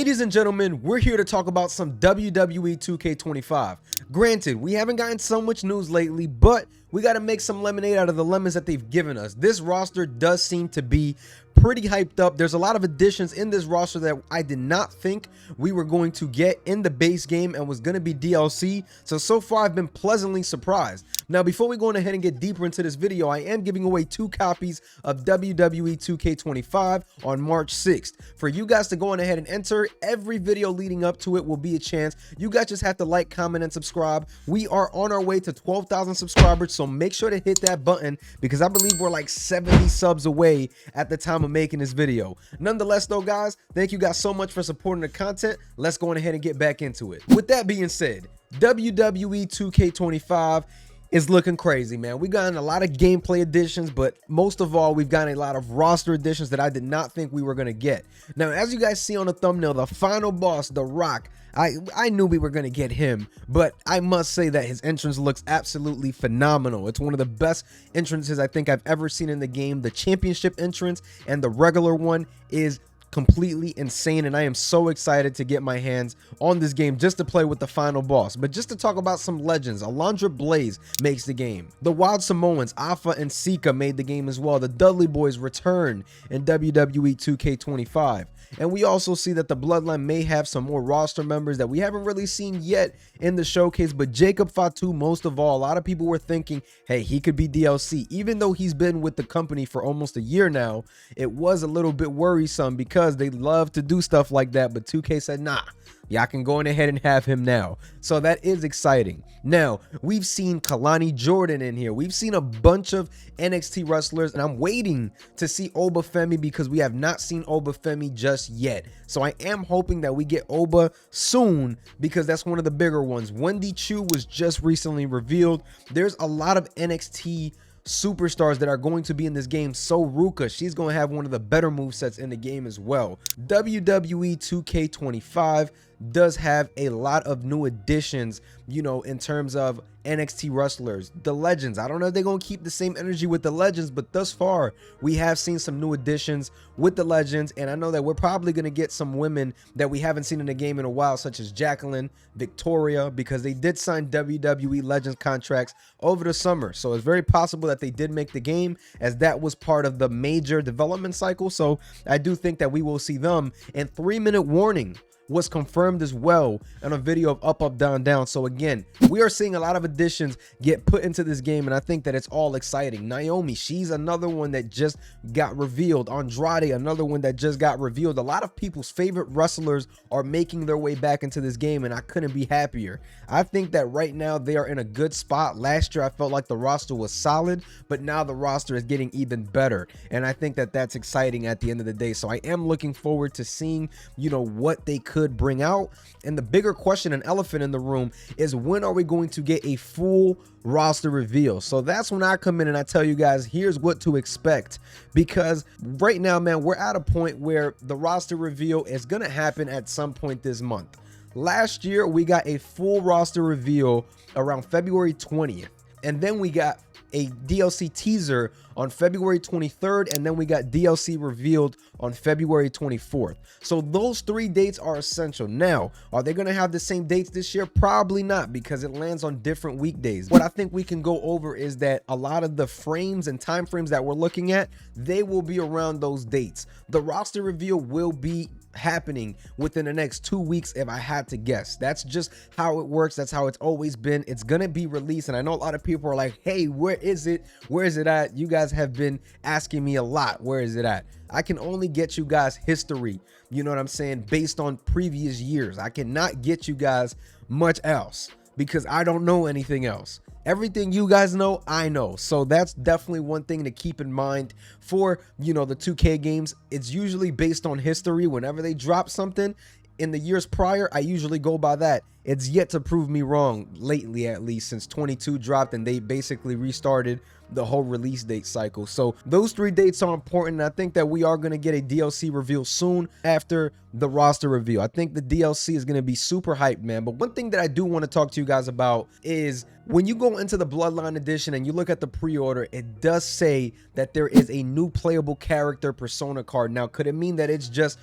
Ladies and gentlemen, we're here to talk about some WWE 2K25. Granted, we haven't gotten so much news lately, but we got to make some lemonade out of the lemons that they've given us. This roster does seem to be pretty hyped up. There's a lot of additions in this roster that I did not think we were going to get in the base game and was going to be DLC. So far I've been pleasantly surprised. Now, before we go on ahead and get deeper into this video, I am giving away 2 copies of WWE 2K25 on March 6th. For you guys to go on ahead and enter, every video leading up to it will be a chance. You guys just have to like, comment, and subscribe. We are on our way to 12,000 subscribers, so make sure to hit that button because I believe we're like 70 subs away at the time of making this video. Nonetheless though, guys, thank you guys so much for supporting the content. Let's go on ahead and get back into it. With that being said, WWE 2K25 is looking crazy, man. We gotten a lot of gameplay additions, but most of all, we've gotten a lot of roster additions that I did not think we were going to get. Now, as you guys see on the thumbnail, the final boss, The Rock, I knew we were going to get him, but I must say that his entrance looks absolutely phenomenal. It's one of the best entrances I think I've ever seen in the game. The championship entrance and the regular one is completely insane, and I am so excited to get my hands on this game just to play with the final boss. But just to talk about some legends, Alundra Blaze makes the game. The Wild Samoans, Alpha and Sika, made the game as well. The Dudley Boys return in WWE 2K25. And we also see that the Bloodline may have some more roster members that we haven't really seen yet in the showcase. But Jacob Fatu, most of all, a lot of people were thinking, hey, he could be DLC. Even though he's been with the company for almost a year now, it was a little bit worrisome because they love to do stuff like that. But 2K said, nah, y'all can go on ahead and have him now. So that is exciting. Now, we've seen Kalani Jordan in here. We've seen a bunch of NXT wrestlers, and I'm waiting to see Oba Femi because we have not seen Oba Femi just yet. So I am hoping that we get Oba soon because that's one of the bigger ones. Wendy Chu was just recently revealed. There's a lot of NXT superstars that are going to be in this game. So Ruka, she's going to have one of the better movesets in the game as well. WWE 2K25 does have a lot of new additions, you know, in terms of NXT wrestlers. The legends, I don't know if they're going to keep the same energy with the legends, but thus far we have seen some new additions with the legends, and I know that we're probably going to get some women that we haven't seen in the game in a while, such as Jacqueline, Victoria, because they did sign WWE Legends contracts over the summer. So it's very possible that they did make the game, as that was part of the major development cycle. So I do think that we will see them. And 3-minute warning was confirmed as well in a video of Up Up Down Down. So again, we are seeing a lot of additions get put into this game, and I think that it's all exciting. Naomi, she's another one that just got revealed. Andrade, another one that just got revealed. A lot of people's favorite wrestlers are making their way back into this game, and I couldn't be happier. I think that right now they are in a good spot. Last year I felt like the roster was solid, but now the roster is getting even better, and I think that that's exciting at the end of the day. So I am looking forward to seeing, you know, what they could bring out. And the bigger question, an elephant in the room, is when are we going to get a full roster reveal? So that's when I come in and I tell you guys, here's what to expect, because right now, man, we're at a point where the roster reveal is going to happen at some point this month. Last year we got a full roster reveal around February 20th, and then we got a DLC teaser on February 23rd, and then we got DLC revealed on February 24th. So those 3 dates are essential. Now, are they going to have the same dates this year? Probably not, because it lands on different weekdays. What I think we can go over is that a lot of the frames and time frames that we're looking at, they will be around those dates. The roster reveal will be happening within the next 2 weeks if I had to guess. That's just how it works. That's how it's always been. It's gonna be released, and I know a lot of people are like, hey, where is it? Where is it at? You guys have been asking me a lot, where is it at? I can only get you guys history, you know what I'm saying, based on previous years. I cannot get you guys much else because I don't know anything else. Everything you guys know, I know. So that's definitely one thing to keep in mind for, you know, the 2K games. It's usually based on history. Whenever they drop something in the years prior, I usually go by that. It's yet to prove me wrong lately, at least since 22 dropped and they basically restarted the whole release date cycle. So those 3 dates are important, and I think that we are going to get a DLC reveal soon after the roster reveal. I think the DLC is going to be super hyped, man. But one thing that I do want to talk to you guys about is when you go into the Bloodline Edition and you look at the pre-order, it does say that there is a new playable character persona card. Now, could it mean that it's just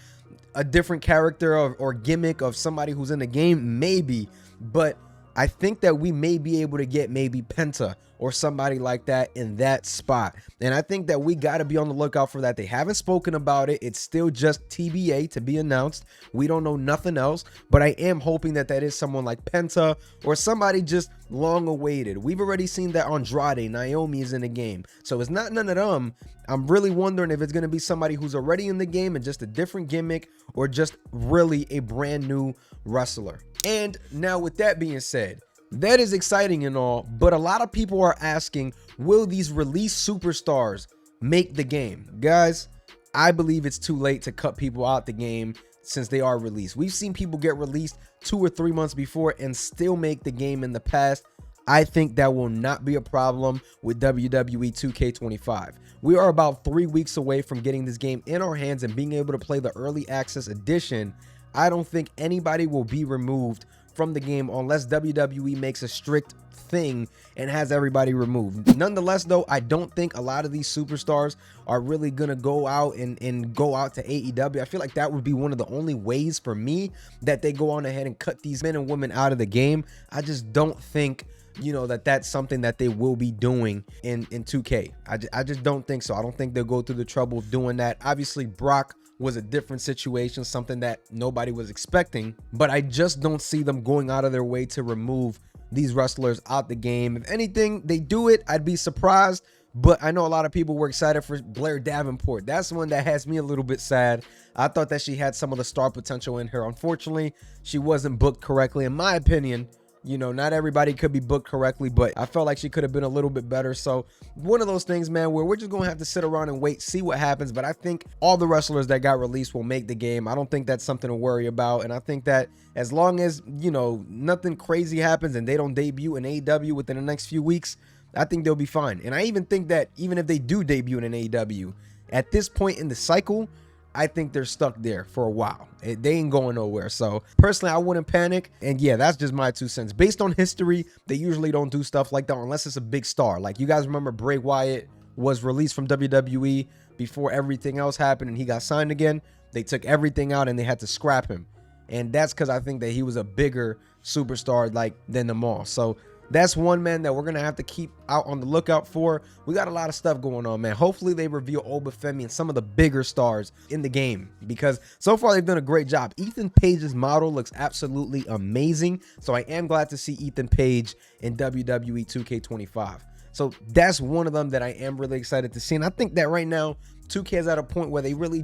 a different character or gimmick of somebody who's in the game? Maybe, but I think that we may be able to get maybe Penta or somebody like that in that spot. And I think that we got to be on the lookout for that. They haven't spoken about it. It's still just TBA, to be announced. We don't know nothing else, but I am hoping that that is someone like Penta or somebody just long awaited. We've already seen that Andrade, Naomi is in the game. So it's not none of them. I'm really wondering if it's going to be somebody who's already in the game and just a different gimmick, or just really a brand new wrestler. And now with that being said, that is exciting and all, but a lot of people are asking, will these released superstars make the game? Guys, I believe it's too late to cut people out the game since they are released. We've seen people get released 2 or 3 months before and still make the game in the past. I think that will not be a problem with WWE 2K25. We are about 3 weeks away from getting this game in our hands and being able to play the early access edition. I don't think anybody will be removed from the game unless WWE makes a strict thing and has everybody removed. Nonetheless, though, I don't think a lot of these superstars are really gonna go out and go out to AEW. I feel like that would be one of the only ways for me that they go on ahead and cut these men and women out of the game. I just don't think, you know, that's something that they will be doing in 2K. I just don't think so. I don't think they'll go through the trouble of doing that. Obviously, Brock was a different situation, something that nobody was expecting, but I just don't see them going out of their way to remove these wrestlers out the game. If anything, they do it, I'd be surprised, but I know a lot of people were excited for Blair Davenport. That's one that has me a little bit sad. I thought that she had some of the star potential in her. Unfortunately, she wasn't booked correctly, in my opinion. You know, not everybody could be booked correctly, but I felt like she could have been a little bit better. So one of those things, man, where we're just going to have to sit around and wait, see what happens. But I think all the wrestlers that got released will make the game. I don't think that's something to worry about. And I think that as long as, you know, nothing crazy happens and they don't debut in AEW within the next few weeks, I think they'll be fine. And I even think that even if they do debut in an AEW, at this point in the cycle, I think they're stuck there for a while. They ain't going nowhere. So personally, I wouldn't panic. And yeah, that's just my 2 cents. Based on history, they usually don't do stuff like that unless it's a big star. Like, you guys remember Bray Wyatt was released from WWE before everything else happened and he got signed again. They took everything out and they had to scrap him. And that's because I think that he was a bigger superstar like than them all. So that's one man that we're going to have to keep out on the lookout for. We got a lot of stuff going on, man. Hopefully they reveal Obafemi and some of the bigger stars in the game, because so far they've done a great job. Ethan Page's model looks absolutely amazing. So I am glad to see Ethan Page in WWE 2K25. So that's one of them that I am really excited to see. And I think that right now 2K is at a point where they really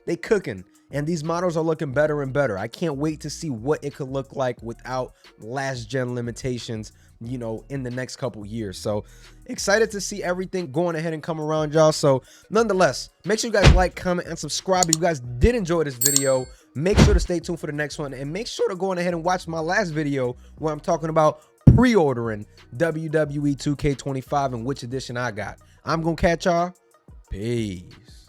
they cooking. And these models are looking better and better. I can't wait to see what it could look like without last gen limitations, you know, in the next couple years. So excited to see everything going ahead and come around, y'all. So nonetheless, make sure you guys like, comment, and subscribe. If you guys did enjoy this video, make sure to stay tuned for the next one, and make sure to go on ahead and watch my last video where I'm talking about pre-ordering WWE 2K25 and which edition I got. I'm gonna catch y'all. Peace.